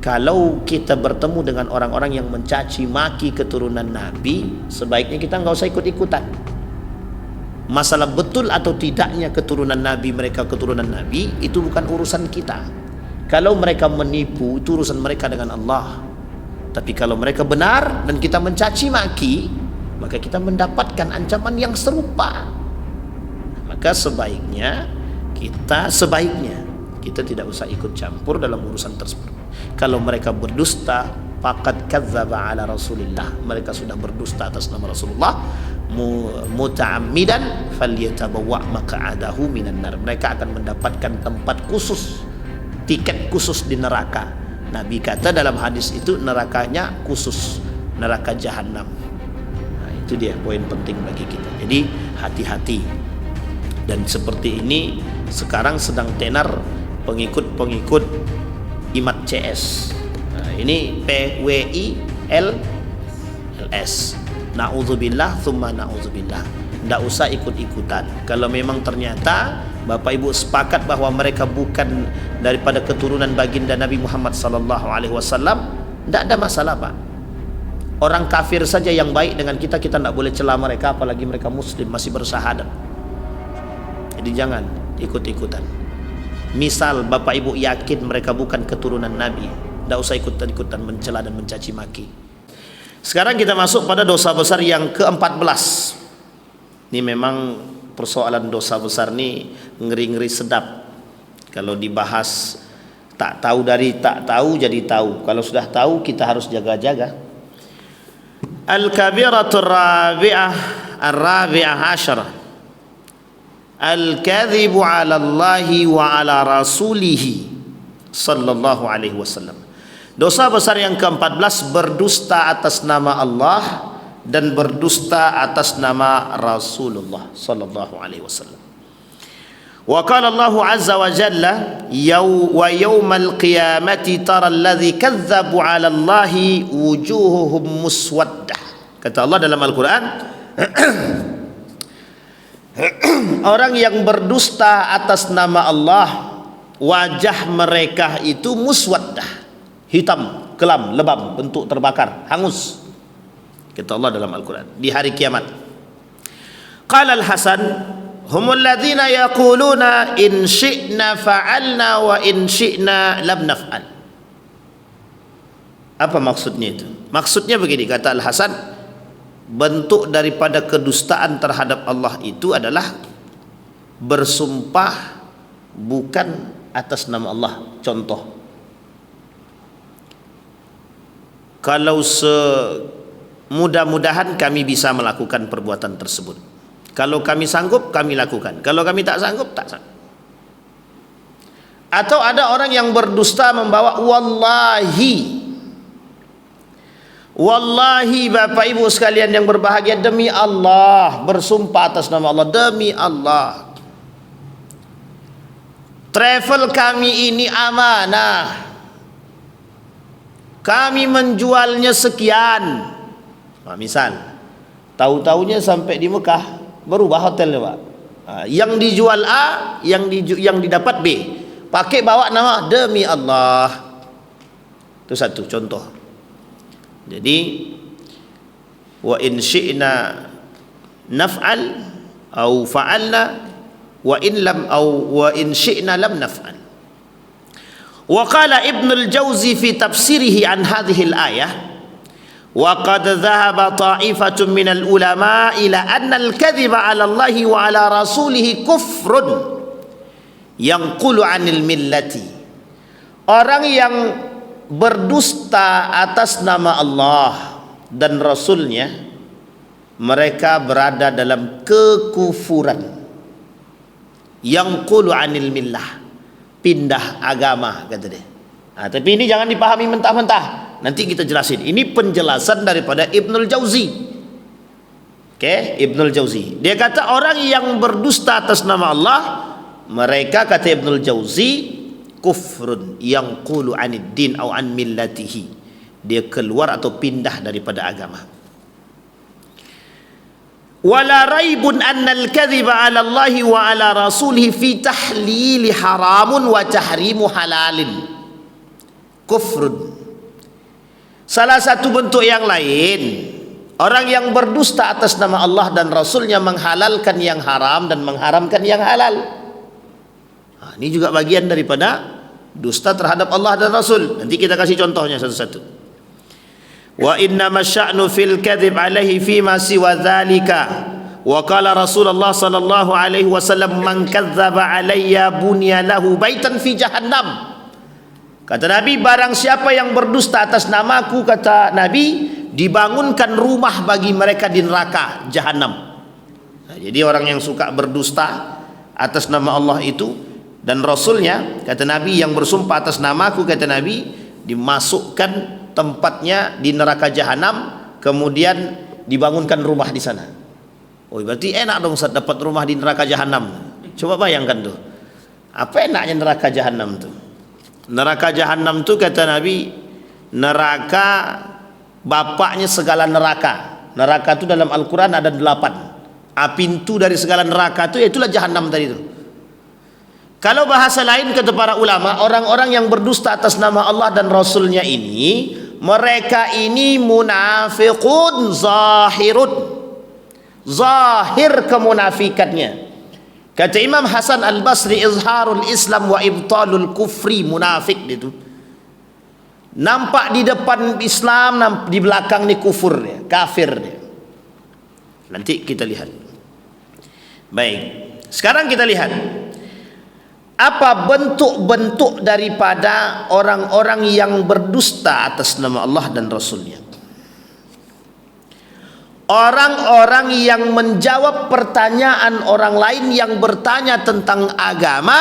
kalau kita bertemu dengan orang-orang yang mencaci maki keturunan Nabi, sebaiknya kita nggak usah ikut-ikutan. Masalah betul atau tidaknya keturunan Nabi, mereka keturunan Nabi, itu bukan urusan kita. Kalau mereka menipu, itu urusan mereka dengan Allah. Tapi kalau mereka benar dan kita mencaci maki, maka kita mendapatkan ancaman yang serupa. Maka sebaiknya kita tidak usah ikut campur dalam urusan tersebut. Kalau mereka berdusta, faqad kadzdzaba ala Rasulillah, mereka sudah berdusta atas nama Rasulullah, muta'ammidan falyatabawwa maq'adahu minan nar, mereka akan mendapatkan tempat khusus, tiket khusus di neraka. Nabi kata dalam hadis itu nerakanya khusus, neraka jahanam. Nah, itu dia poin penting bagi kita. Jadi hati-hati. Dan seperti ini sekarang sedang tenar pengikut-pengikut IMAT CS. Nah, ini PWILS. Na'udzubillah thumma na'udzubillah. Tidak usah ikut-ikutan. Kalau memang ternyata Bapak Ibu sepakat bahwa mereka bukan daripada keturunan baginda Nabi Muhammad sallallahu alaihi wasallam, tidak ada masalah, Pak. Orang kafir saja yang baik dengan kita tidak boleh cela mereka, apalagi mereka muslim masih bersahadat. Jadi jangan ikut-ikutan. Misal Bapak Ibu yakin mereka bukan keturunan Nabi, tidak usah ikut-ikutan mencela dan mencaci maki. Sekarang kita masuk pada dosa besar yang ke-14. Ini memang persoalan dosa besar ni ngeri-ngeri sedap. Kalau dibahas tak tahu dari tak tahu jadi tahu. Kalau sudah tahu kita harus jaga-jaga. Al-kabiratur rabi'ah asyarah. Al-kadhibu 'ala Allahi wa 'ala rasulihi sallallahu alaihi wasallam. Dosa besar yang ke-14, berdusta atas nama Allah dan berdusta atas nama Rasulullah sallallahu alaihi wasallam. Wa qala Allah azza wa jalla wa yawmal qiyamati tara alladhi kadzabu 'ala Allahi wujuhuhum muswaddah. Kata Allah dalam Al-Qur'an, orang yang berdusta atas nama Allah, wajah mereka itu muswaddah, hitam, kelam, lebam, bentuk terbakar, hangus. Kata Allah dalam Al-Quran di hari kiamat. Qala Al-Hasan, humul ladzina yaquluna in syi'na fa'alna wa in syi'na lam naf'al. Apa maksudnya itu? Maksudnya begini, kata Al-Hasan, bentuk daripada kedustaan terhadap Allah itu adalah bersumpah bukan atas nama Allah. Contoh, kalau mudah-mudahan kami bisa melakukan perbuatan tersebut, kalau kami sanggup kami lakukan, kalau kami tak sanggup tak sanggup. Atau ada orang yang berdusta membawa wallahi Bapak Ibu sekalian yang berbahagia, demi Allah, bersumpah atas nama Allah, demi Allah, travel kami ini amanah, kami menjualnya sekian. Nah, misal tahu-taunya sampai di Mekah berubah hotelnya, Pak. Nah, yang dijual A, yang didapat B, pakai bawa nama demi Allah. Itu satu contoh. Jadi wa in syi'na naf'al au fa'alna wa in syi'na lam naf'al. Wa qala Ibnu al-Jauzi fi tafsirihi an hadhihi al-ayah, wa qad dhahaba ta'ifatun min al-ulama ila anna al-kadhiba 'ala Allah wa 'ala rasulih kufrun yanqulu 'anil millati. Orang yang berdusta atas nama Allah dan Rasulnya, mereka berada dalam kekufuran. Yanqulu 'anil millah, pindah agama, kata dia. Nah, tapi ini jangan dipahami mentah-mentah. Nanti kita jelasin. Ini penjelasan daripada Ibnul Jauzi. Oke, Ibnul Jauzi. Dia kata orang yang berdusta atas nama Allah, mereka, kata Ibnul Jauzi, kufrun yanqulu 'anid din au an millatihi. Dia keluar atau pindah daripada agama. Wala raibun anna al-kadhiba 'ala Allah wa 'ala rasulih fi tahlili haramun wa tahrimu halalin. kufrun. Salah satu bentuk yang lain, orang yang berdusta atas nama Allah dan Rasulnya menghalalkan yang haram dan mengharamkan yang halal. Ini juga bagian daripada dusta terhadap Allah dan Rasul. Nanti kita kasih contohnya satu-satu. Wa inna masya'nu fil kadhib alaihi fima siwa dzalika. Wa qala Rasulullah sallallahu alaihi wasallam man kadzdzaba alayya bunya lahu baitan fi jahannam. Kata Nabi, barang siapa yang berdusta atas namaku, kata Nabi, dibangunkan rumah bagi mereka di neraka jahanam. Jadi orang yang suka berdusta atas nama Allah itu dan Rasulnya, kata Nabi, yang bersumpah atas namaku, kata Nabi, dimasukkan tempatnya di neraka jahanam, kemudian dibangunkan rumah di sana. Oh, berarti enak dong Ustaz dapat rumah di neraka jahanam. Coba bayangkan tuh, apa enaknya neraka jahanam tuh? Neraka jahanam tuh kata Nabi, neraka bapaknya segala neraka. Neraka itu dalam Al-Quran ada 8. Pintu dari segala neraka itu, itulah jahanam tadi itu. Kalau bahasa lain kata para ulama, orang-orang yang berdusta atas nama Allah dan Rasulnya ini, mereka ini munafiqun zahirun, zahir kemunafikannya. Kata Imam Hasan Al-Basri, izharul Islam wa ibtalul kufri, munafik itu. Nampak di depan Islam, di belakang ni kufur dia, kafir dia. Nanti kita lihat. Baik, sekarang kita lihat apa bentuk-bentuk daripada orang-orang yang berdusta atas nama Allah dan Rasulnya. Orang-orang yang menjawab pertanyaan orang lain yang bertanya tentang agama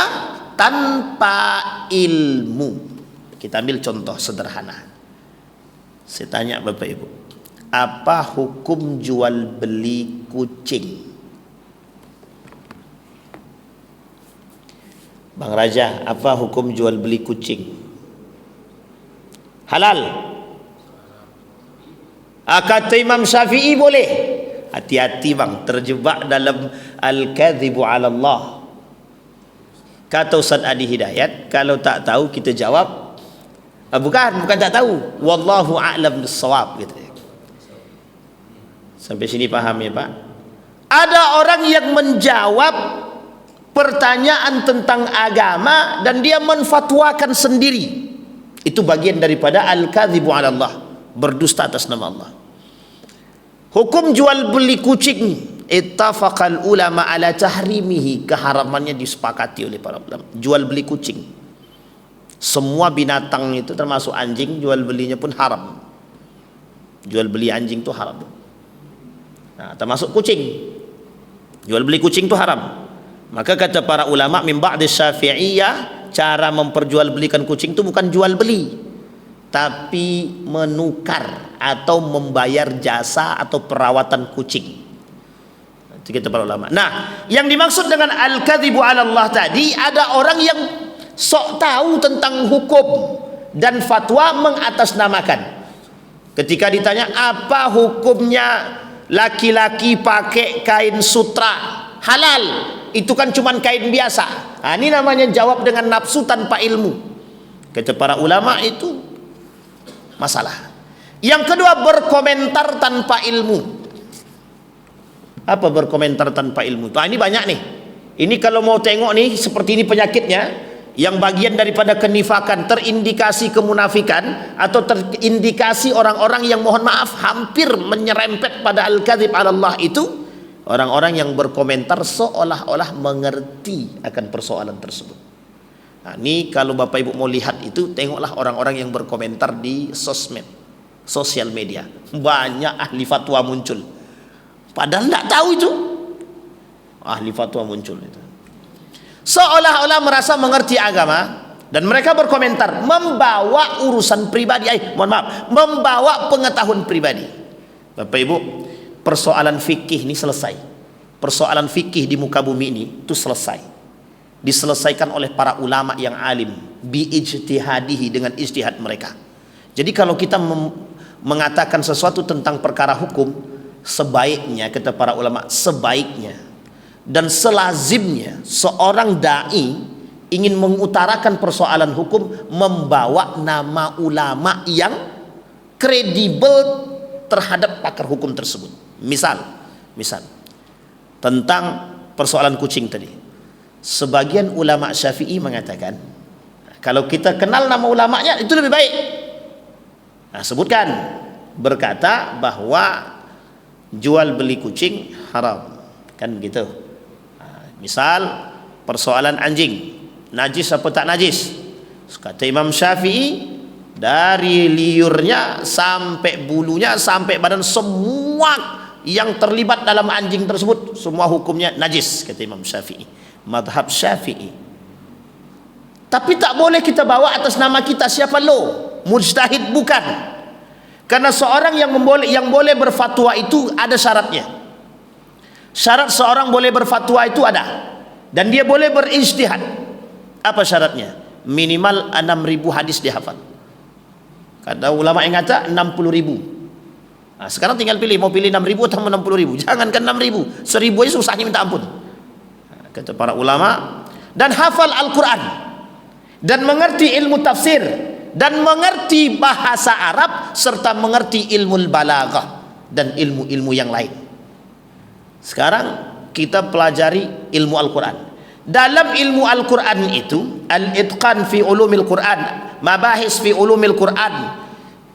tanpa ilmu. Kita ambil contoh sederhana. Saya tanya Bapak Ibu, apa hukum jual beli kucing? Bang Raja, apa hukum jual beli kucing? Halal. Kata Imam Syafi'i boleh. Hati-hati bang, terjebak dalam al-kadhibu ala Allah. Kata Ustaz Adi Hidayat, kalau tak tahu kita jawab, bukan tak tahu, wallahu a'lam bis-shawab gitu. Sampai sini paham ya Pak? Ada orang yang menjawab pertanyaan tentang agama dan dia menfatwakan sendiri. Itu bagian daripada al-kadhibu ala Allah, berdusta atas nama Allah. Hukum jual beli kucing, ittafaqal ulama ala tahrimihi, keharamannya disepakati oleh para ulama. Jual beli kucing, semua binatang itu termasuk anjing, jual belinya pun haram. Jual beli anjing itu haram. Nah, termasuk kucing, jual beli kucing itu haram. Maka kata para ulama min ba'di Syafi'iyah, cara memperjualbelikan kucing itu bukan jual beli, tapi menukar atau membayar jasa atau perawatan kucing. Itu kata para ulama. Nah, yang dimaksud dengan al-kadhibu ala Allah tadi, ada orang yang sok tahu tentang hukum dan fatwa mengatasnamakan. Ketika ditanya apa hukumnya laki-laki pakai kain sutra, halal, itu kan cuma kain biasa. Nah, ini namanya jawab dengan nafsu tanpa ilmu. Kata para ulama itu masalah. Yang kedua, berkomentar tanpa ilmu. Apa berkomentar tanpa ilmu? Nah, ini banyak nih. Ini kalau mau tengok nih, seperti ini penyakitnya, yang bagian daripada kenifakan, terindikasi kemunafikan, atau terindikasi orang-orang yang mohon maaf hampir menyerempet pada al-kadzib ala Allah itu, orang-orang yang berkomentar seolah-olah mengerti akan persoalan tersebut. Nah, ini kalau Bapak Ibu mau lihat itu, tengoklah orang-orang yang berkomentar di sosmed, sosial media. Banyak ahli fatwa muncul, padahal tidak tahu itu. Ahli fatwa muncul itu, seolah-olah merasa mengerti agama, dan mereka berkomentar membawa urusan pribadi, membawa pengetahuan pribadi. Bapak Ibu, persoalan fikih ini selesai. Persoalan fikih di muka bumi ini itu selesai, diselesaikan oleh para ulama yang alim bi ijtihadihi, dengan ijtihad mereka. Jadi kalau kita mengatakan sesuatu tentang perkara hukum, sebaiknya, kata para ulama, sebaiknya dan selazimnya seorang dai ingin mengutarakan persoalan hukum, membawa nama ulama yang kredibel terhadap pakar hukum tersebut. Misal tentang persoalan kucing tadi, sebagian ulama Syafi'i mengatakan kalau kita kenal nama ulamanya itu lebih baik. Nah, sebutkan, berkata bahwa jual beli kucing haram, kan gitu. Nah, misal persoalan anjing, najis apa tak najis, kata Imam Syafi'i, dari liurnya sampai bulunya sampai badan, semua yang terlibat dalam anjing tersebut semua hukumnya najis, kata Imam Syafi'i, madhab Syafi'i. Tapi tak boleh kita bawa atas nama kita, siapa lo? Mujtahid bukan. Karena seorang yang boleh berfatwa itu ada syaratnya. Syarat seorang boleh berfatwa itu ada, dan dia boleh berijtihad. Apa syaratnya? Minimal 6.000 hadis dihafal. Kata ulama yang kata 60.000. Nah, sekarang tinggal pilih, mau pilih 6.000 atau 60.000. Jangankan 6.000, 1.000 aja susahnya minta ampun. Nah, kata para ulama, dan hafal Al-Quran, dan mengerti ilmu tafsir, dan mengerti bahasa Arab, serta mengerti ilmu balaghah dan ilmu-ilmu yang lain. Sekarang kita pelajari ilmu Al-Quran. Dalam ilmu Al-Quran itu, al-itqan fi ulumil Quran, mabahis fi ulumil Quran,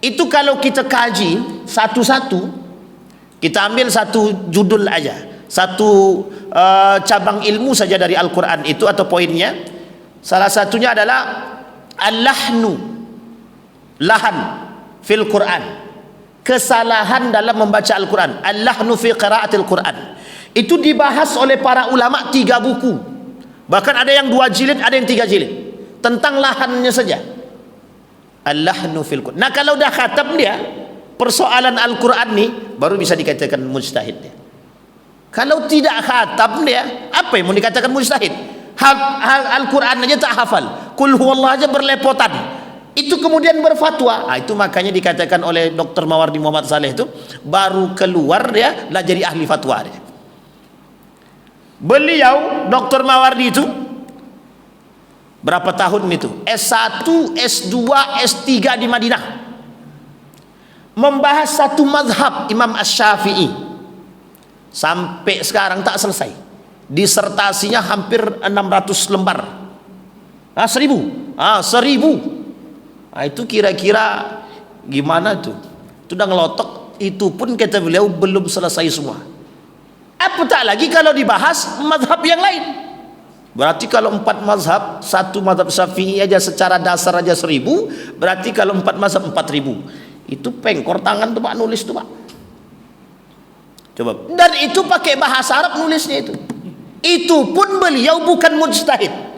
itu kalau kita kaji satu-satu, kita ambil satu judul aja, satu cabang ilmu saja dari Al-Quran itu atau poinnya, salah satunya adalah al-lahnu, lahan fil Quran, kesalahan dalam membaca Al-Quran, al-lahnu fi qiraatil Quran. Itu dibahas oleh para ulama 3 buku, bahkan ada yang 2 jilid, ada yang 3 jilid, tentang lahannya saja, al-lahnu fil Quran. Nah, kalau dah khatam dia persoalan Al-Quran nih, baru bisa dikatakan mujtahid dia. Kalau tidak khatam dia, apa yang mau dikatakan mujtahid? Al-Quran aja tak hafal, kul huwallah aja berlepotan, itu kemudian berfatwa. Nah, itu makanya dikatakan oleh Dr. Mawardi Muhammad Saleh itu baru keluar dia lah jadi ahli fatwa dia. Beliau Dr. Mawardi itu berapa tahun itu? S1, S2, S3 di Madinah, membahas satu mazhab Imam Asy-Syafi'i sampai sekarang tak selesai. Disertasinya hampir 600 lembar. 1.000. 1.000. Nah, itu kira-kira gimana tuh? Itu udah ngelotok, itu pun kata beliau belum selesai semua. Apa tak lagi kalau dibahas mazhab yang lain. Berarti kalau 4 mazhab, satu mazhab Syafi'i aja secara dasar aja 1.000, berarti kalau 4 mazhab 4.000. Itu pengkor tangan tuh Pak, nulis tuh Pak. Coba. Dan itu pakai bahasa Arab nulisnya itu. Itu pun beliau bukan mujtahid.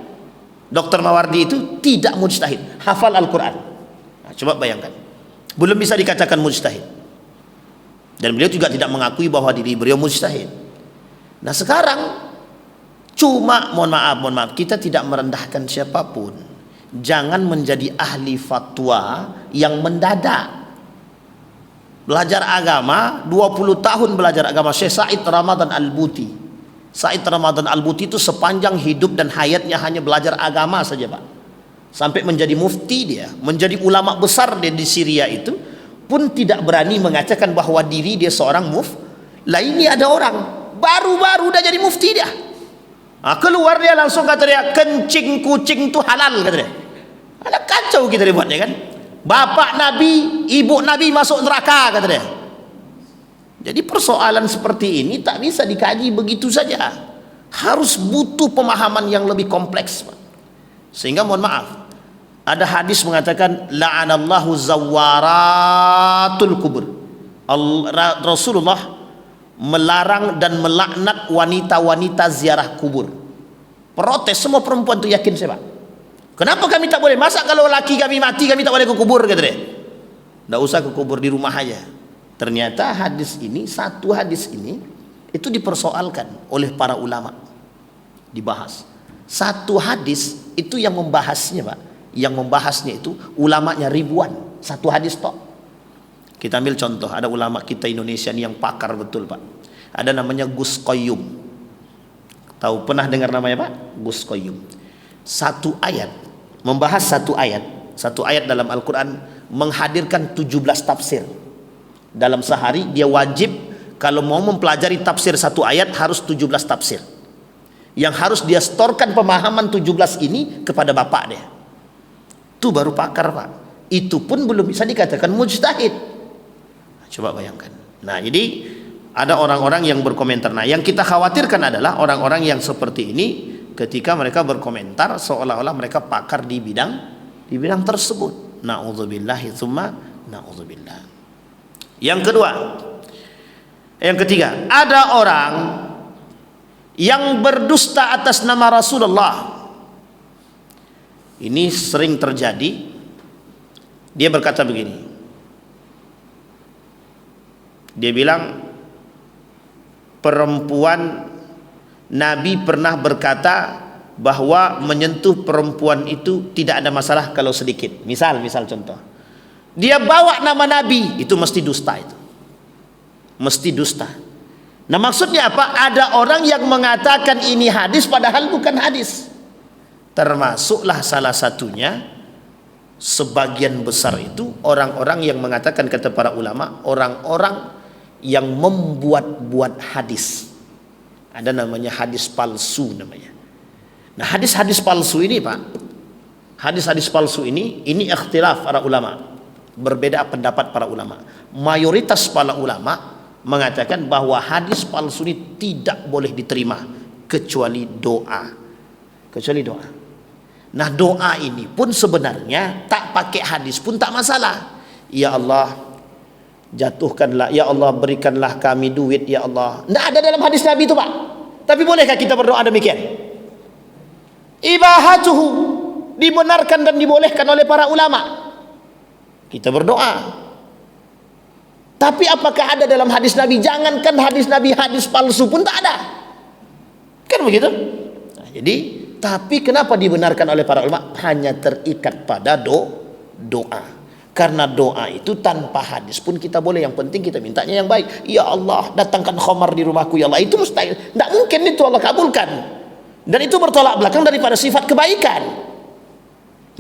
Dr. Mawardi itu tidak mujtahid, hafal Al-Quran. Nah, coba bayangkan, belum bisa dikatakan mujtahid. Dan beliau juga tidak mengakui bahwa diri beliau mujtahid. Nah, sekarang cuma mohon maaf, kita tidak merendahkan siapapun. Jangan menjadi ahli fatwa yang mendadak. Belajar agama 20 tahun belajar agama. Syekh Said Ramadan Al-Buti. Said Ramadan Al-Buti itu sepanjang hidup dan hayatnya hanya belajar agama saja, Pak. Sampai menjadi mufti dia, menjadi ulama besar dia di Syria itu pun tidak berani mengatakan bahwa diri dia seorang lah ini ada orang baru-baru udah jadi mufti dia. Nah, keluar dia langsung kata dia, kencing kucing itu halal, kata dia. Ada kacau kita dibuatnya kan. Bapak Nabi, ibu Nabi masuk neraka, kata dia. Jadi persoalan seperti ini tak bisa dikaji begitu saja. Harus butuh pemahaman yang lebih kompleks, Pak. Sehingga mohon maaf, ada hadis mengatakan la'anallahu zawaratul kubur. Rasulullah melarang dan melaknat wanita-wanita ziarah kubur. Protes semua perempuan itu, yakin saya, Pak. Kenapa kami tak boleh? Masa kalau laki kami mati kami tak boleh ke kubur, kata dia. Tidak usah ke kubur, di rumah aja. Ternyata satu hadis ini itu dipersoalkan oleh para ulama, dibahas. Satu hadis itu yang membahasnya, Pak, yang membahasnya itu ulamanya ribuan, satu hadis toh. Kita ambil contoh, ada ulama kita Indonesia ini yang pakar betul, Pak. Ada namanya Gus Qayyum. Tahu, pernah dengar namanya, Pak? Gus Qayyum. Satu ayat, membahas satu ayat dalam Al-Quran menghadirkan 17 tafsir. Dalam sehari dia wajib kalau mau mempelajari tafsir satu ayat harus 17 tafsir. Yang harus dia setorkan pemahaman 17 ini kepada bapak dia. Itu baru pakar, Pak. Itu pun belum bisa dikatakan mujtahid. Coba bayangkan. Nah, jadi ada orang-orang yang berkomentar. Nah, yang kita khawatirkan adalah orang-orang yang seperti ini ketika mereka berkomentar seolah-olah mereka pakar di bidang tersebut. Na'udzubillahi tsumma na'udzubillah. Yang kedua, yang ketiga, ada orang yang berdusta atas nama Rasulullah. Ini sering terjadi. Dia berkata begini. Dia bilang perempuan, Nabi pernah berkata bahwa menyentuh perempuan itu tidak ada masalah kalau sedikit. Misal contoh. Dia bawa nama Nabi, itu mesti dusta itu. Mesti dusta. Nah, maksudnya apa? Ada orang yang mengatakan ini hadis padahal bukan hadis. Termasuklah salah satunya sebagian besar itu orang-orang yang mengatakan, kata para ulama, orang-orang yang membuat-buat hadis. Ada namanya hadis palsu namanya. Nah, hadis-hadis palsu ini, Pak, hadis-hadis palsu ini ikhtilaf para ulama. Berbeda pendapat para ulama. Mayoritas para ulama mengatakan bahwa hadis palsu ini tidak boleh diterima kecuali doa. Kecuali doa. Nah, doa ini pun sebenarnya tak pakai hadis pun tak masalah. Ya Allah, jatuhkanlah, ya Allah berikanlah kami duit, ya Allah. Tidak ada dalam hadis Nabi itu, Pak. Tapi bolehkah kita berdoa demikian? Ibahatuhu, dibenarkan dan dibolehkan oleh para ulama. Kita berdoa. Tapi apakah ada dalam hadis Nabi? Jangankan hadis Nabi, hadis palsu pun tak ada. Kan begitu? Nah, jadi, tapi kenapa dibenarkan oleh para ulama? Hanya terikat pada doa. Karena doa itu tanpa hadis pun kita boleh. Yang penting kita mintanya yang baik. Ya Allah, datangkan khamar di rumahku, ya Allah. Itu mustahil. Tidak mungkin itu Allah kabulkan. Dan itu bertolak belakang daripada sifat kebaikan.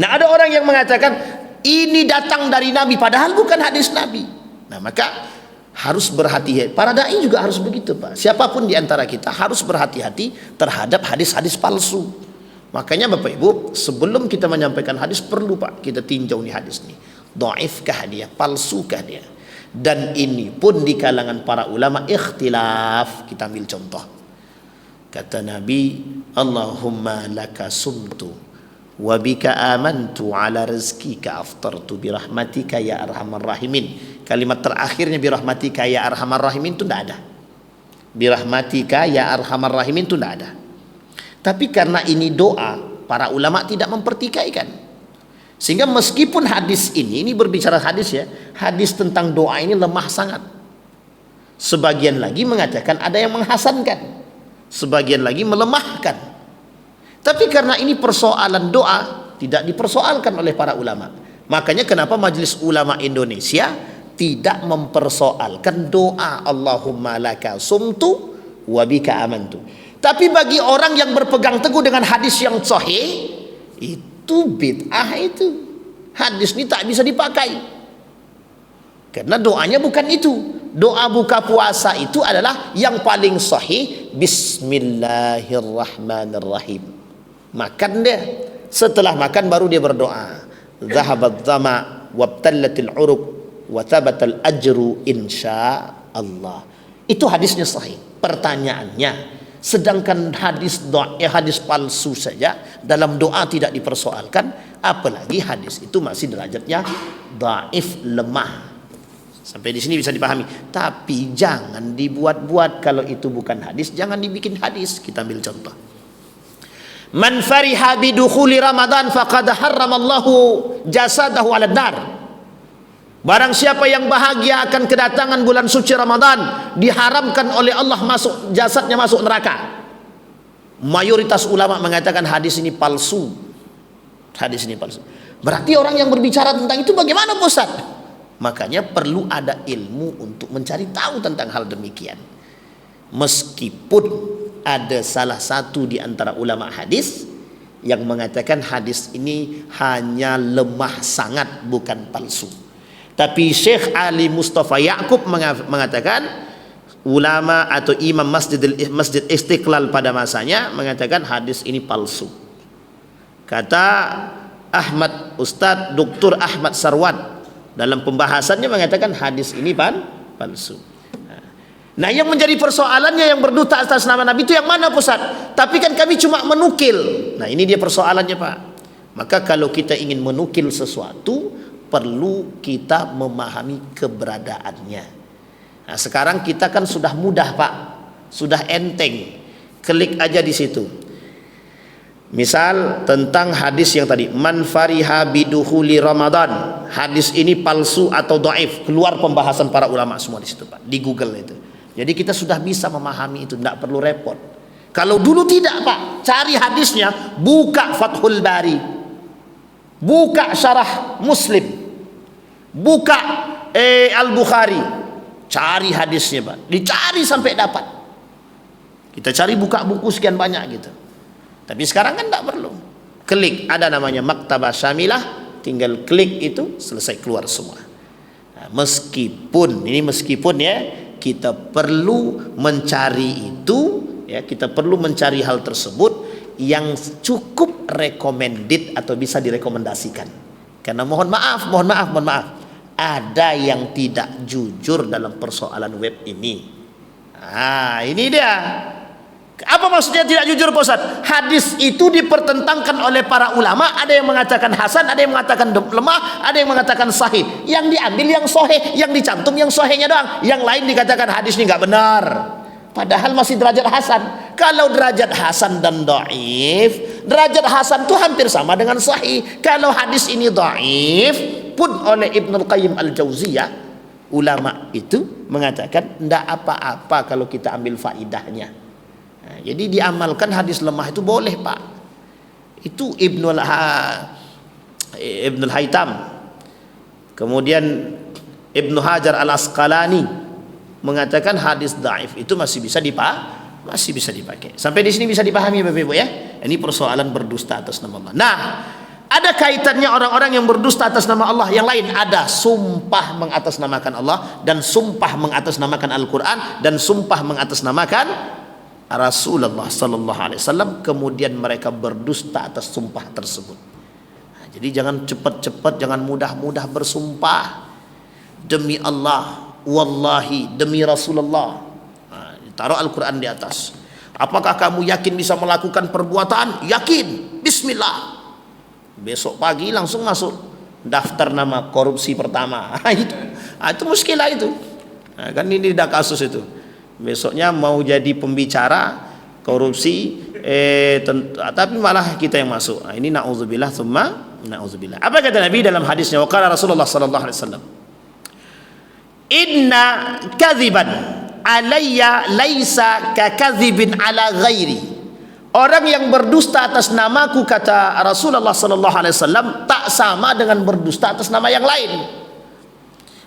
Nah, ada orang yang mengatakan ini datang dari Nabi padahal bukan hadis Nabi. Nah, maka harus berhati-hati. Para dai juga harus begitu, Pak. Siapapun di antara kita harus berhati-hati terhadap hadis-hadis palsu. Makanya Bapak Ibu, sebelum kita menyampaikan hadis perlu, Pak, kita tinjau nih hadis nih. Dhaifkah dia, palsukah dia? Dan ini pun di kalangan para ulama ikhtilaf. Kita ambil contoh. Kata Nabi, Allahumma laka sumtu wa bika amantu ala rizkika aftartu birahmatika ya arhamar rahimin. Kalimat terakhirnya birahmatika ya arhamar rahimin itu tidak ada. Birahmatika ya arhamar rahimin itu tidak ada. Tapi karena ini doa, para ulama tidak mempertikaikan. Sehingga meskipun hadis ini berbicara hadis ya, hadis tentang doa ini lemah sangat. Sebagian lagi mengatakan ada yang menghasankan, sebagian lagi melemahkan. Tapi karena ini persoalan doa, tidak dipersoalkan oleh para ulama. Makanya kenapa Majelis Ulama Indonesia tidak mempersoalkan doa Allahumma laka sumtu wa bika amantu. Tapi bagi orang yang berpegang teguh dengan hadis yang sahih, itu bid'ah itu. Hadis ini tak bisa dipakai. Karena doanya bukan itu. Doa buka puasa itu adalah yang paling sahih, Bismillahirrahmanirrahim. Makan dia. Setelah makan baru dia berdoa. Zahabat dhama wabtallatil uruq wa thabatal ajru insyaallah. Itu hadisnya sahih. Pertanyaannya, sedangkan hadis palsu saja dalam doa tidak dipersoalkan, apalagi hadis itu masih derajatnya dhaif, lemah. Sampai di sini bisa dipahami. Tapi jangan dibuat-buat. Kalau itu bukan hadis, jangan dibikin hadis. Kita ambil contoh. Man fariha bidukhuli Ramadan faqad harramallahu jasadahu 'alan nar. Barang siapa yang bahagia akan kedatangan bulan suci Ramadan, diharamkan oleh Allah jasadnya masuk neraka. Mayoritas ulama mengatakan hadis ini palsu. Hadis ini palsu. Berarti orang yang berbicara tentang itu bagaimana, Ustaz? Makanya perlu ada ilmu untuk mencari tahu tentang hal demikian. Meskipun ada salah satu di antara ulama hadis yang mengatakan hadis ini hanya lemah sangat, bukan palsu. Tapi Syekh Ali Mustafa Ya'qub mengatakan, ulama atau imam Masjid Istiqlal pada masanya mengatakan hadis ini palsu. Kata Ustadz Dr. Ahmad Sarwan dalam pembahasannya mengatakan hadis ini palsu. Nah, yang menjadi persoalannya yang berdusta atas nama Nabi itu yang mana, Ustaz? Tapi kan kami cuma menukil. Nah, ini dia persoalannya, Pak. Maka kalau kita ingin menukil sesuatu, perlu kita memahami keberadaannya. Nah, sekarang kita kan sudah mudah, Pak. Sudah enteng. Klik aja di situ. Misal tentang hadis yang tadi, man fariha bidukhuli Ramadan. Hadis ini palsu atau dhaif. Keluar pembahasan para ulama semua di situ, Pak. Di Google itu. Jadi kita sudah bisa memahami itu, tidak perlu repot. Kalau dulu tidak, Pak, cari hadisnya, buka Fathul Bari, buka Syarah Muslim, buka Al-Bukhari, cari hadisnya, Pak. Dicari sampai dapat. Kita cari buka buku sekian banyak gitu. Tapi sekarang kan tidak perlu. Klik, ada namanya Maktabah Syamilah, tinggal klik itu, selesai keluar semua. Nah, meskipun ya, kita perlu mencari itu, ya, kita perlu mencari hal tersebut yang cukup recommended atau bisa direkomendasikan. Karena mohon maaf, ada yang tidak jujur dalam persoalan web ini. Nah, ini dia. Apa maksudnya tidak jujur, Pak Ustaz? Hadis itu dipertentangkan oleh para ulama, ada yang mengatakan hasan, ada yang mengatakan lemah, ada yang mengatakan sahih. Yang diambil yang sahih, yang dicantum yang sahihnya doang. Yang lain dikatakan hadis ini nggak benar. Padahal masih derajat hasan. Kalau derajat hasan dan dhaif, derajat hasan itu hampir sama dengan sahih. Kalau hadis ini dhaif pun oleh Ibnul Qayyim Al-Jauziyah, ulama itu mengatakan tidak apa-apa kalau kita ambil faidahnya. Nah, jadi diamalkan hadis lemah itu boleh, Pak. Itu Ibnul Haytham, kemudian Ibnu Hajar Al-Asqalani mengatakan hadis dhaif itu masih bisa dipakai. Sampai di sini bisa dipahami, Bapak Ibu, ya. Ini persoalan berdusta atas nama Allah. Nah, ada kaitannya orang-orang yang berdusta atas nama Allah yang lain. Ada sumpah mengatasnamakan Allah, dan sumpah mengatasnamakan Al-Quran, dan sumpah mengatasnamakan Rasulullah sallallahu alaihi wasallam, kemudian mereka berdusta atas sumpah tersebut. Nah, jadi jangan cepat-cepat, jangan mudah-mudah bersumpah demi Allah, wallahi, demi Rasulullah. Nah, taruh Al-Quran di atas. Apakah kamu yakin bisa melakukan perbuatan? Yakin. Bismillah. Besok pagi langsung masuk daftar nama korupsi pertama. Itu muskilah itu. Nah, kan ini dah kasus itu. Besoknya mau jadi pembicara korupsi, tapi malah kita yang masuk. Nah, ini na'udzubillah tsumma na'udzubillah. Apa kata Nabi dalam hadisnya? Waqala Rasulullah sallallahu alaihi wasallam, inna kadhiban alayya laisa ka kadhibin ala ghairi. Orang yang berdusta atas namaku, kata Rasulullah sallallahu alaihi wasallam, tak sama dengan berdusta atas nama yang lain.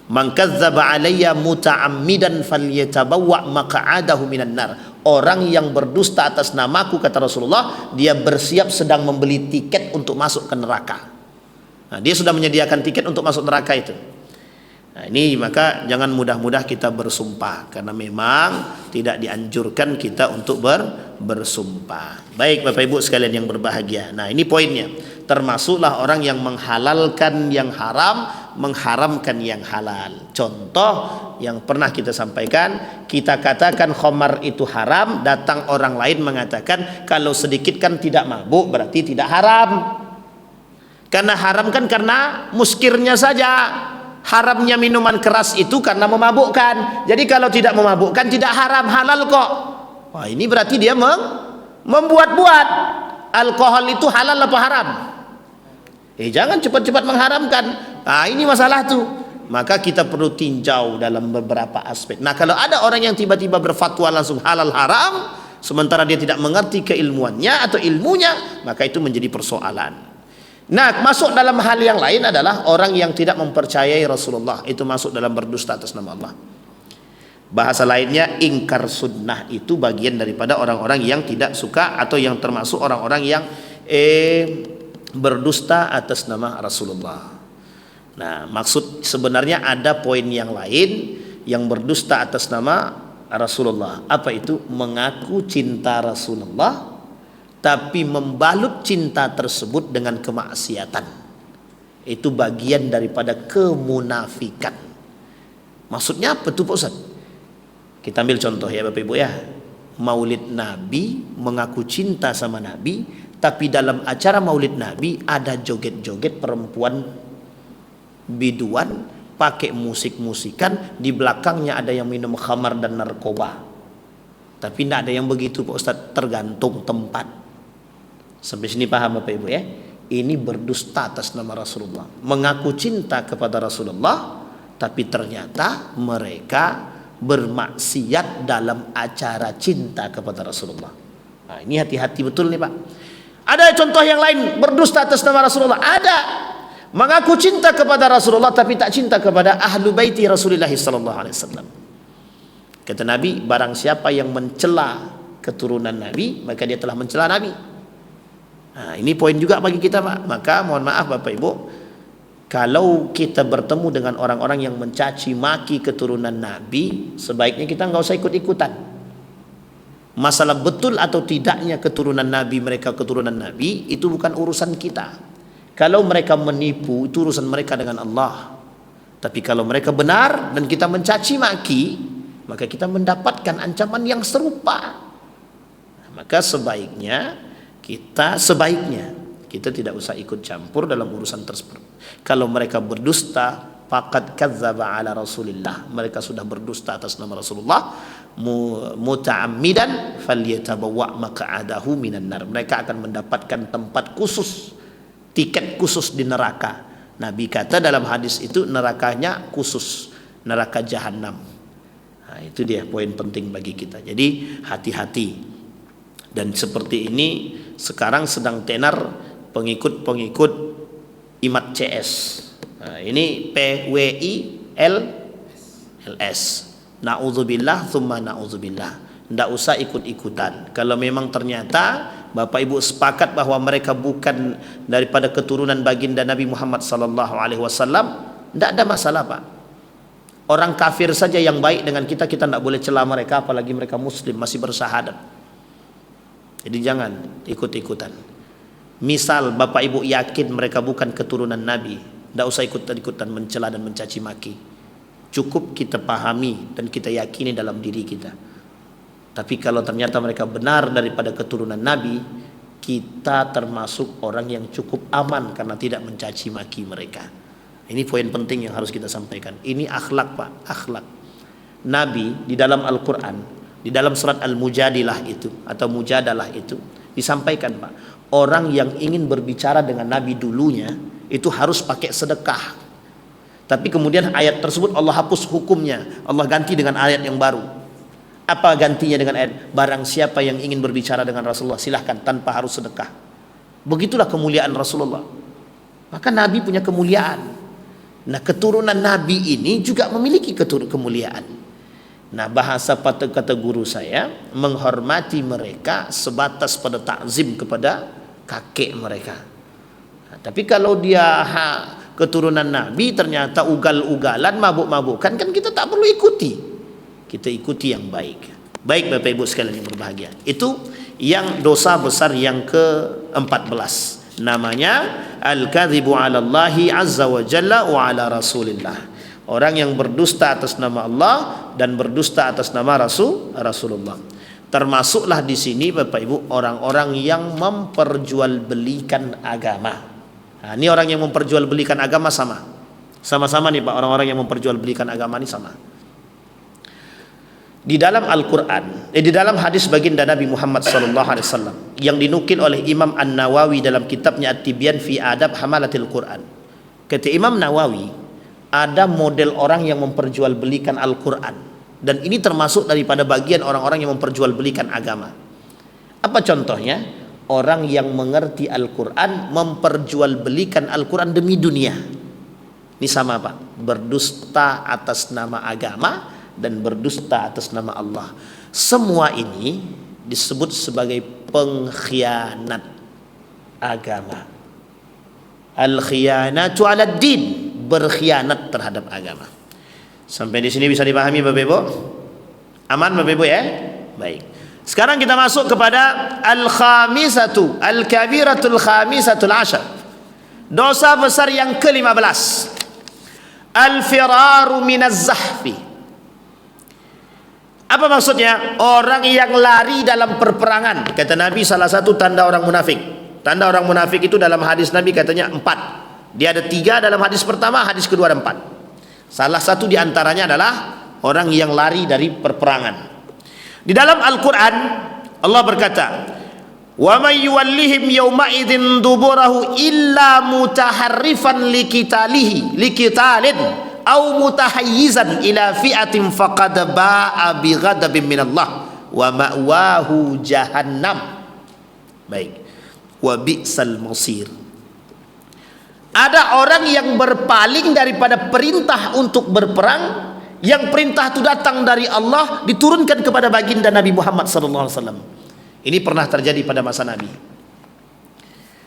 Man kadzdzaba alayya muta'ammidan falyatabawwa maq'adahu minan nar. Orang yang berdusta atas namaku, kata Rasulullah, dia bersiap sedang membeli tiket untuk masuk ke neraka. Nah, dia sudah menyediakan tiket untuk masuk neraka itu. Nah, ini maka jangan mudah-mudah kita bersumpah, karena memang tidak dianjurkan kita untuk bersumpah. Baik, Bapak Ibu sekalian yang berbahagia. Nah, ini poinnya. Termasuklah orang yang menghalalkan yang haram, mengharamkan yang halal. Contoh yang pernah kita sampaikan, kita katakan khamar itu haram, datang orang lain mengatakan kalau sedikit kan tidak mabuk, berarti tidak haram. Karena haram kan karena muskirnya saja. Haramnya minuman keras itu karena memabukkan. Jadi kalau tidak memabukkan tidak haram, halal kok. Wah, ini berarti dia membuat-buat. Alkohol itu halal apa haram? Jangan cepat-cepat mengharamkan. Nah, ini masalah tuh. Maka kita perlu tinjau dalam beberapa aspek. Nah, kalau ada orang yang tiba-tiba berfatwa langsung halal haram, sementara dia tidak mengerti keilmuannya atau ilmunya, maka itu menjadi persoalan. Nah, masuk dalam hal yang lain adalah orang yang tidak mempercayai Rasulullah. Itu masuk dalam berdusta atas nama Allah. Bahasa lainnya, ingkar sunnah itu bagian daripada orang-orang yang tidak suka atau yang termasuk orang-orang berdusta atas nama Rasulullah. Nah, maksud sebenarnya ada poin yang lain yang berdusta atas nama Rasulullah. Apa itu? Mengaku cinta Rasulullah tapi membalut cinta tersebut dengan kemaksiatan. Itu bagian daripada kemunafikan. Maksudnya apa tuh Pak Ustaz? Kita ambil contoh ya Bapak Ibu ya. Maulid Nabi, mengaku cinta sama Nabi, tapi dalam acara Maulid Nabi ada joget-joget perempuan biduan pakai musik-musikan, di belakangnya ada yang minum khamar dan narkoba. Tapi tidak ada yang begitu Pak Ustaz, tergantung tempat. Sampai sini paham Bapak Ibu ya? Ini berdusta atas nama Rasulullah, mengaku cinta kepada Rasulullah, tapi ternyata mereka bermaksiat dalam acara cinta kepada Rasulullah. Nah, ini hati-hati betul nih Pak. Ada contoh yang lain berdusta atas nama Rasulullah? Ada. Mengaku cinta kepada Rasulullah tapi tak cinta kepada ahlu baiti Rasulullah sallallahu alaihi wasallam. Kata Nabi, barang siapa yang mencela keturunan Nabi, maka dia telah mencela Nabi. Nah, ini poin juga bagi kita Pak. Maka mohon maaf Bapak Ibu, kalau kita bertemu dengan orang-orang yang mencaci maki keturunan Nabi, sebaiknya kita nggak usah ikut-ikutan. Masalah betul atau tidaknya keturunan Nabi, mereka keturunan Nabi, itu bukan urusan kita. Kalau mereka menipu, itu urusan mereka dengan Allah. Tapi kalau mereka benar dan kita mencaci maki, maka kita mendapatkan ancaman yang serupa. Maka sebaiknya kita tidak usah ikut campur dalam urusan tersebut. Kalau mereka berdusta, faqad kadzdzaba ala Rasulillah, mereka sudah berdusta atas nama Rasulullah, muta'ammidan falyatabawwa maq'adahu minan nar. Mereka akan mendapatkan tempat khusus, tiket khusus di neraka. Nabi kata dalam hadis itu nerakanya khusus, neraka jahanam. Nah, itu dia poin penting bagi kita. Jadi hati-hati. Dan seperti ini sekarang sedang tenar pengikut-pengikut Imat CS. Nah, ini PWILS. Na'udzubillah tsumma na'udzubillah. Tidak usah ikut-ikutan. Kalau memang ternyata Bapak Ibu sepakat bahwa mereka bukan daripada keturunan baginda Nabi Muhammad sallallahu alaihi wasallam, tidak ada masalah Pak. Orang kafir saja yang baik dengan kita tidak boleh cela mereka, apalagi mereka muslim masih bersahadat. Jadi jangan ikut-ikutan. Misal Bapak Ibu yakin mereka bukan keturunan Nabi, tidak usah ikut-ikutan mencela dan mencaci maki. Cukup kita pahami dan kita yakini dalam diri kita. Tapi kalau ternyata mereka benar daripada keturunan Nabi, kita termasuk orang yang cukup aman karena tidak mencaci maki mereka. Ini poin penting yang harus kita sampaikan. Ini akhlak Pak, akhlak. Nabi di dalam Al-Quran, di dalam surat Al-Mujadilah itu atau Mujadalah itu disampaikan Pak, orang yang ingin berbicara dengan Nabi dulunya itu harus pakai sedekah. Tapi kemudian ayat tersebut Allah hapus hukumnya, Allah ganti dengan ayat yang baru. Apa gantinya dengan ayat? Barang siapa yang ingin berbicara dengan Rasulullah, silahkan tanpa harus sedekah. Begitulah kemuliaan Rasulullah. Maka Nabi punya kemuliaan. Nah, keturunan Nabi ini juga memiliki kemuliaan. Nah, bahasa kata guru saya, menghormati mereka sebatas pada takzim kepada kakek mereka. Nah, tapi kalau dia keturunan Nabi ternyata ugal-ugalan, mabuk-mabukan, kan kita tak perlu ikuti. Kita ikuti yang baik. Baik Bapak Ibu sekalian yang berbahagia. Itu yang dosa besar yang ke-14. Namanya al-kadzibu 'ala Allahi 'azza wa jalla wa 'ala Rasulillah. Orang yang berdusta atas nama Allah dan berdusta atas nama Rasulullah. Termasuklah di sini Bapak Ibu orang-orang yang memperjualbelikan agama. Nah, ini orang yang memperjualbelikan agama sama-sama nih Pak, orang-orang yang memperjualbelikan agama ini sama. Di dalam Al-Quran, di dalam hadis baginda Nabi Muhammad SAW yang dinukil oleh Imam An-Nawawi dalam kitabnya At-Tibyan fi Adab Hamalatil Quran. Kata Imam Nawawi, ada model orang yang memperjualbelikan Al-Quran, dan ini termasuk daripada bagian orang-orang yang memperjualbelikan agama. Apa contohnya? Orang yang mengerti Al-Quran memperjualbelikan Al-Quran demi dunia. Ini sama Pak, berdusta atas nama agama dan berdusta atas nama Allah. Semua ini disebut sebagai pengkhianat. agama. Al-khiyanatu 'ala ad-din, berkhianat terhadap agama. Sampai di sini bisa dipahami Bapak Ibu? Aman Bapak Ibu ya? Baik. Sekarang kita masuk kepada al-khamisatu, al-kabiratul khamisatul ashar. Dosa besar yang ke-15. Al-firaru minaz zahfi. Apa maksudnya? Orang yang lari dalam perperangan. Kata Nabi salah satu tanda orang munafik. Tanda orang munafik itu dalam hadis Nabi katanya 4. Dia ada 3 dalam hadis pertama, hadis kedua ada 4. Salah satu di antaranya adalah orang yang lari dari perperangan. Di dalam Al-Quran Allah berkata, wa may yuwallihim yawma idzin duburahu illa mutaharrifan liqitalin aw mutahayyizan ila fi'atin faqad ba'a bi ghadabin minallah wa ma'wahu jahannam. Baik. Wa bi'sal masir. Ada orang yang berpaling daripada perintah untuk berperang, yang perintah itu datang dari Allah, diturunkan kepada baginda Nabi Muhammad SAW. Ini pernah terjadi pada masa Nabi.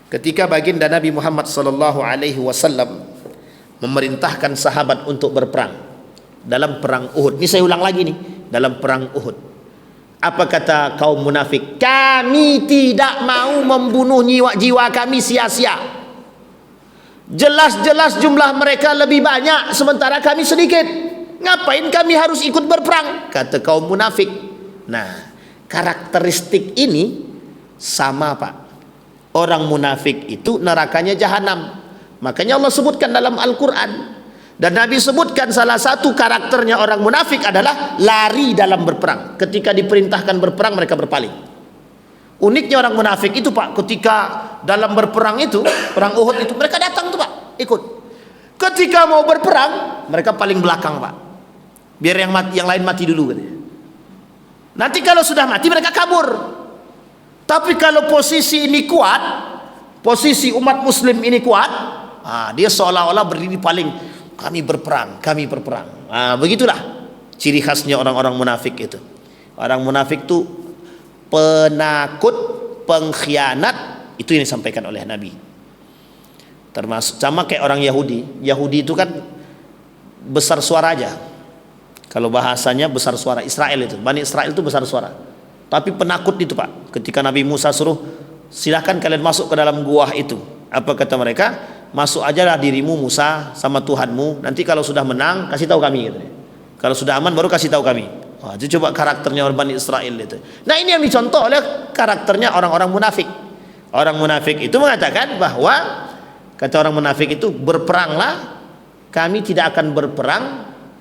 Ketika baginda Nabi Muhammad SAW memerintahkan sahabat untuk berperang dalam perang Uhud. Ini saya ulang lagi nih, dalam perang Uhud. Apa kata kaum munafik? Kami tidak mau membunuh jiwa kami sia-sia. Jelas-jelas jumlah mereka lebih banyak sementara kami sedikit. Ngapain kami harus ikut berperang? Kata kaum munafik. Nah, karakteristik ini sama Pak. Orang munafik itu nerakanya jahanam. Makanya Allah sebutkan dalam Al-Quran. Dan Nabi sebutkan salah satu karakternya orang munafik adalah lari dalam berperang. Ketika diperintahkan berperang mereka berpaling. Uniknya orang munafik itu Pak, ketika dalam berperang itu, perang Uhud itu, mereka datang tuh Pak, ikut. Ketika mau berperang, mereka paling belakang Pak. Biar yang lain mati dulu katanya. Nanti kalau sudah mati mereka kabur. Tapi kalau posisi ini kuat, posisi umat muslim ini kuat, dia seolah-olah berdiri paling, kami berperang. Begitulah ciri khasnya orang-orang munafik itu. Orang munafik itu penakut, pengkhianat, itu yang disampaikan oleh Nabi. Termasuk sama kayak orang Yahudi. Yahudi itu kan besar suara aja. Kalau bahasanya besar suara. Israel itu, Bani Israel itu besar suara. Tapi penakut itu Pak. Ketika Nabi Musa suruh, silahkan kalian masuk ke dalam gua itu. Apa kata mereka? Masuk ajalah dirimu Musa sama Tuhanmu. Nanti kalau sudah menang kasih tahu kami. Gitu. Kalau sudah aman baru kasih tahu kami. Wah, itu coba karakternya orang Bani Israel itu. Nah ini yang dicontoh oleh karakternya orang-orang munafik. Orang munafik itu mengatakan bahwa, kata orang munafik itu, berperanglah, kami tidak akan berperang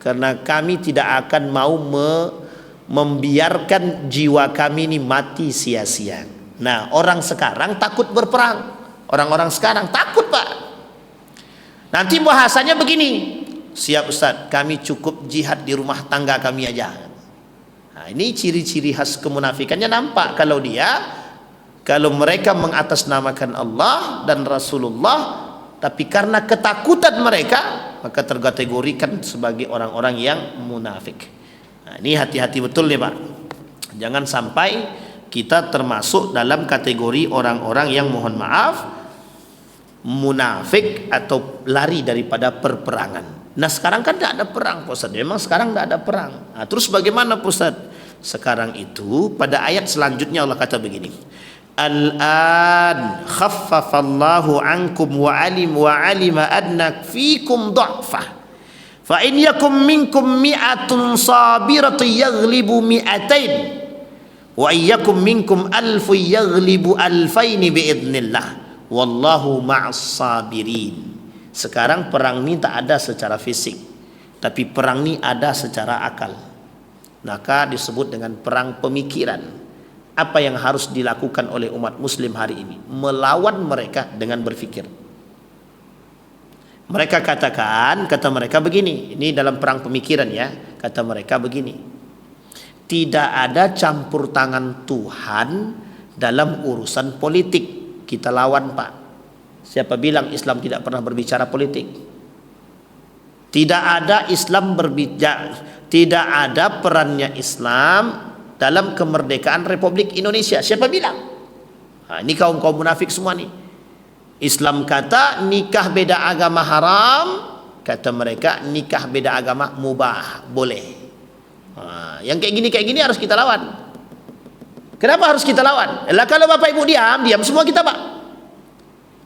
karena kami tidak akan mau membiarkan jiwa kami ini mati sia-sia. Nah orang sekarang takut berperang. Orang-orang sekarang takut Pak. Nanti bahasanya begini, siap Ustaz, kami cukup jihad di rumah tangga kami aja. Nah, ini ciri-ciri khas kemunafikannya nampak kalau mereka mengatasnamakan Allah dan Rasulullah, tapi karena ketakutan mereka maka terkategorikan sebagai orang-orang yang munafik. Nah, ini hati-hati betul nih Pak. Jangan sampai kita termasuk dalam kategori orang-orang yang mohon maaf munafik atau lari daripada perperangan. Nah sekarang kan tidak ada perang Pak Ustaz. Memang sekarang tidak ada perang. Nah, terus bagaimana Pak Ustaz? Sekarang itu pada ayat selanjutnya Allah kata begini, Al-an khaffafallahu ankum wa alima adna fikum dha'fa fa in yakum minkum mi'atun sabiratun yaghlibu mi'atain wa iyyakum minkum alfun yaghlibu alfaini biidznillah wallahu ma'as sabirin. Sekarang perang ini tak ada secara fisik, tapi perang ini ada secara akal. Maka disebut dengan perang pemikiran. Apa yang harus dilakukan oleh umat muslim hari ini? Melawan mereka dengan berfikir. Mereka kata mereka begini, ini dalam perang pemikiran ya, kata mereka begini, tidak ada campur tangan Tuhan dalam urusan politik. Kita lawan Pak. Siapa bilang Islam tidak pernah berbicara politik? Tidak ada Islam tidak ada perannya Islam dalam kemerdekaan Republik Indonesia. Siapa bilang? Nah, ini kaum munafik semua nih. Islam kata nikah beda agama haram, kata mereka nikah beda agama mubah, boleh. Yang kayak gini harus kita lawan. Kenapa harus kita lawan? Lah kalau Bapak Ibu diam semua kita Pak.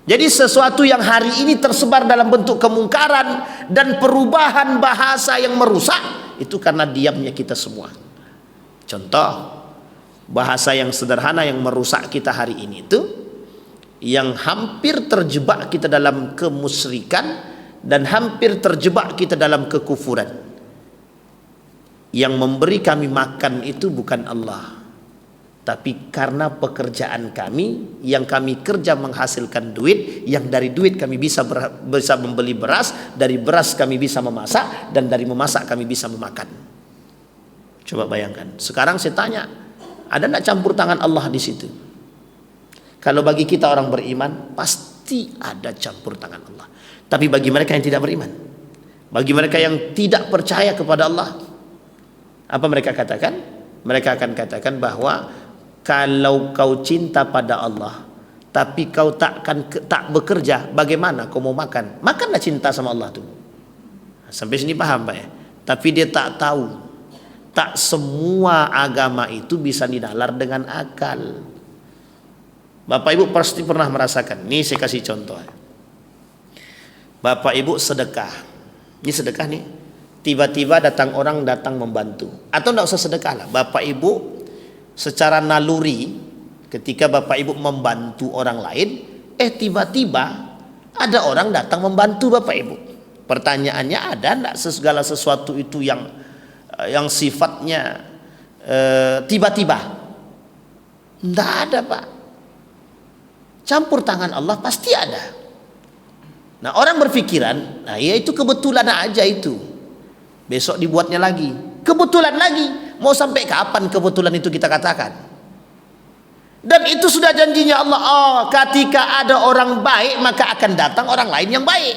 Jadi sesuatu yang hari ini tersebar dalam bentuk kemungkaran dan perubahan bahasa yang merusak, itu karena diamnya kita semua. Contoh, bahasa yang sederhana yang merusak kita hari ini itu, yang hampir terjebak kita dalam kemusyrikan dan hampir terjebak kita dalam kekufuran. Yang memberi kami makan itu bukan Allah, tapi karena pekerjaan kami yang kami kerja menghasilkan duit, yang dari duit kami bisa membeli beras, dari beras kami bisa memasak, dan dari memasak kami bisa memakan. Coba bayangkan. Sekarang saya tanya, ada enggak campur tangan Allah di situ? Kalau bagi kita orang beriman, pasti ada campur tangan Allah. Tapi bagi mereka yang tidak beriman, bagi mereka yang tidak percaya kepada Allah, apa mereka katakan? Mereka akan katakan bahwa kalau kau cinta pada Allah, tapi kau tak bekerja, bagaimana kau mau makan? Makanlah cinta sama Allah tuh. Sampai sini paham Pak ya? Tapi dia tak tahu, tak semua agama itu bisa dinalar dengan akal. Bapak Ibu pasti pernah merasakan. Nih saya kasih contoh. Bapak Ibu sedekah. Ini sedekah nih. Tiba-tiba datang orang datang membantu. Atau tidak usah sedekah lah. Bapak Ibu secara naluri ketika Bapak Ibu membantu orang lain, tiba-tiba ada orang datang membantu Bapak Ibu. Pertanyaannya, ada tidak segala sesuatu itu yang sifatnya tiba-tiba? Tidak ada Pak. Campur tangan Allah pasti ada. Nah orang berpikiran, nah ya itu kebetulan aja itu. Besok dibuatnya lagi, kebetulan lagi. Mau sampai kapan kebetulan itu kita katakan? Dan itu sudah janjinya Allah. Oh, ketika ada orang baik maka akan datang orang lain yang baik.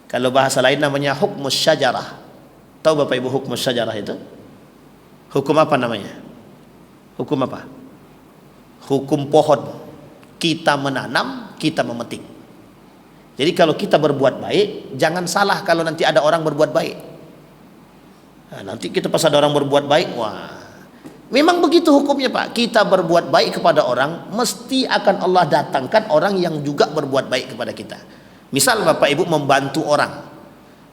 Kalau bahasa lain namanya hukmus syajarah. Tahu Bapak Ibu hukmus syajarah itu? Hukum apa namanya? Hukum apa? Hukum pohon. Kita menanam, kita memetik. Jadi kalau kita berbuat baik, jangan salah kalau nanti ada orang berbuat baik. Nah, nanti kita pas ada orang berbuat baik, wah, memang begitu hukumnya Pak. Kita berbuat baik kepada orang, mesti akan Allah datangkan orang yang juga berbuat baik kepada kita. Misal Bapak Ibu membantu orang,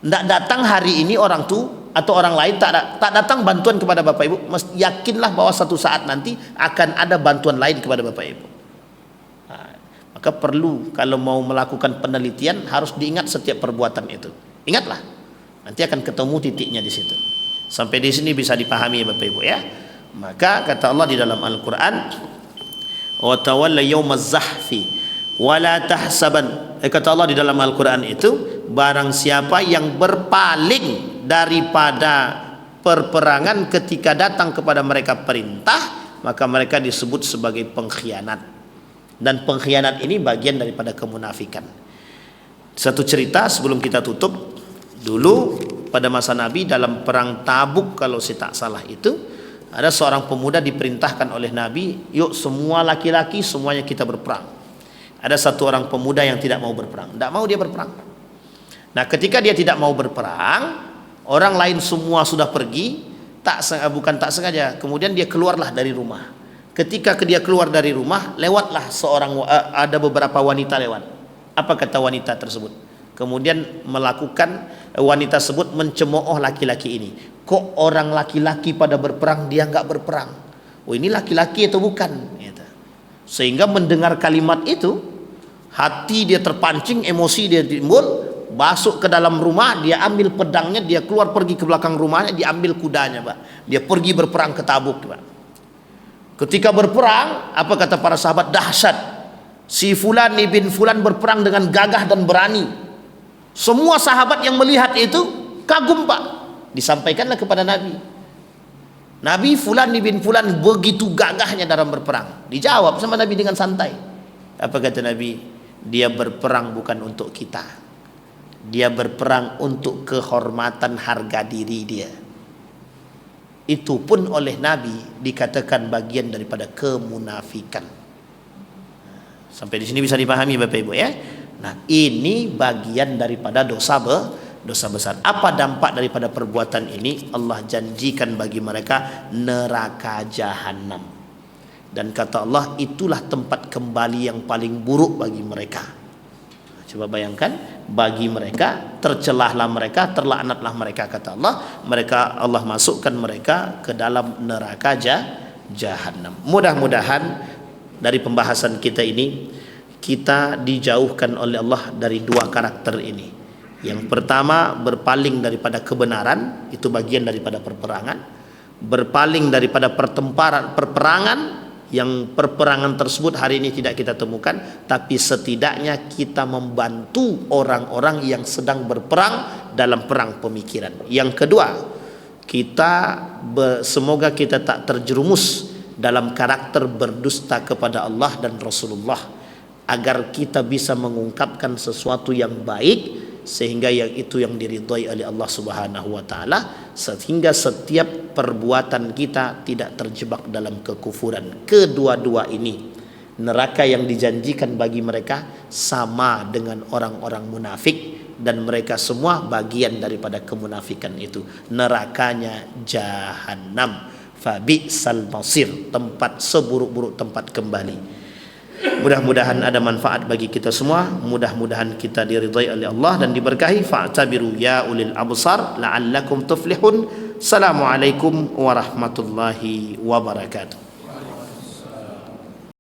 tidak datang hari ini orang tuh atau orang lain tak datang bantuan kepada Bapak Ibu, mesti yakinlah bahwa satu saat nanti akan ada bantuan lain kepada Bapak Ibu. Nah, maka perlu kalau mau melakukan penelitian harus diingat setiap perbuatan itu. Ingatlah, nanti akan ketemu titiknya di situ. Sampai di sini bisa dipahami ya Bapak Ibu ya. Maka kata Allah di dalam Al-Qur'an, wa tawalla yaumaz zahfi wa la tahsaban. Kata Allah di dalam Al-Qur'an itu, barang siapa yang berpaling daripada perperangan ketika datang kepada mereka perintah, maka mereka disebut sebagai pengkhianat. Dan pengkhianat ini bagian daripada kemunafikan. Satu cerita sebelum kita tutup. Dulu pada masa Nabi dalam perang Tabuk kalau saya tak salah itu, ada seorang pemuda diperintahkan oleh Nabi, yuk semua laki-laki semuanya kita berperang. Ada satu orang pemuda yang tidak mau berperang, tidak mau dia berperang. Nah ketika dia tidak mau berperang, orang lain semua sudah pergi, bukan tak sengaja, kemudian dia keluarlah dari rumah. Ketika dia keluar dari rumah, lewatlah ada beberapa wanita lewat. Apa kata wanita tersebut? Kemudian wanita tersebut mencemooh laki-laki ini. Kok orang laki-laki pada berperang, dia nggak berperang? Oh ini laki-laki atau bukan? Gitu. Sehingga mendengar kalimat itu, hati dia terpancing, emosi dia timbul, masuk ke dalam rumah, dia ambil pedangnya, dia keluar pergi ke belakang rumahnya, dia ambil kudanya, Pak. Dia pergi berperang ke Tabuk, Pak. Ketika berperang, apa kata para sahabat? Dahsyat. Si Fulan bin Fulan berperang dengan gagah dan berani. Semua sahabat yang melihat itu kagum Pak. Disampaikanlah kepada Nabi. Nabi Fulan bin Fulan begitu gagahnya dalam berperang. Dijawab sama Nabi dengan santai. Apa kata Nabi? Dia berperang bukan untuk kita. Dia berperang untuk kehormatan harga diri dia. Itu pun oleh Nabi dikatakan bagian daripada kemunafikan. Sampai di sini bisa dipahami Bapak Ibu ya. Nah, ini bagian daripada dosa besar. Apa dampak daripada perbuatan ini? Allah janjikan bagi mereka neraka jahanam. Dan kata Allah, itulah tempat kembali yang paling buruk bagi mereka. Coba bayangkan, bagi mereka, tercelahlah mereka, terlaknatlah mereka, kata Allah. Allah masukkan mereka ke dalam neraka jahanam. Mudah-mudahan dari pembahasan kita ini, kita dijauhkan oleh Allah dari dua karakter ini. Yang pertama, berpaling daripada kebenaran, itu bagian daripada perperangan. Berpaling daripada peperangan, yang perperangan tersebut hari ini tidak kita temukan, tapi setidaknya kita membantu orang-orang yang sedang berperang dalam perang pemikiran. Yang kedua, semoga kita tak terjerumus dalam karakter berdusta kepada Allah dan Rasulullah, agar kita bisa mengungkapkan sesuatu yang baik sehingga itu yang diridhai oleh Allah Subhanahu wa taala, sehingga setiap perbuatan kita tidak terjebak dalam kekufuran. Kedua-dua ini, neraka yang dijanjikan bagi mereka sama dengan orang-orang munafik, dan mereka semua bagian daripada kemunafikan itu. Nerakanya jahanam, fabi'sal masir, tempat seburuk-buruk tempat kembali. Mudah-mudahan ada manfaat bagi kita semua. Mudah-mudahan kita diridhai oleh Allah dan diberkahi. Fa'tabiru ya ulil absar la'allakum tuflihun. Assalamualaikum warahmatullahi wabarakatuh.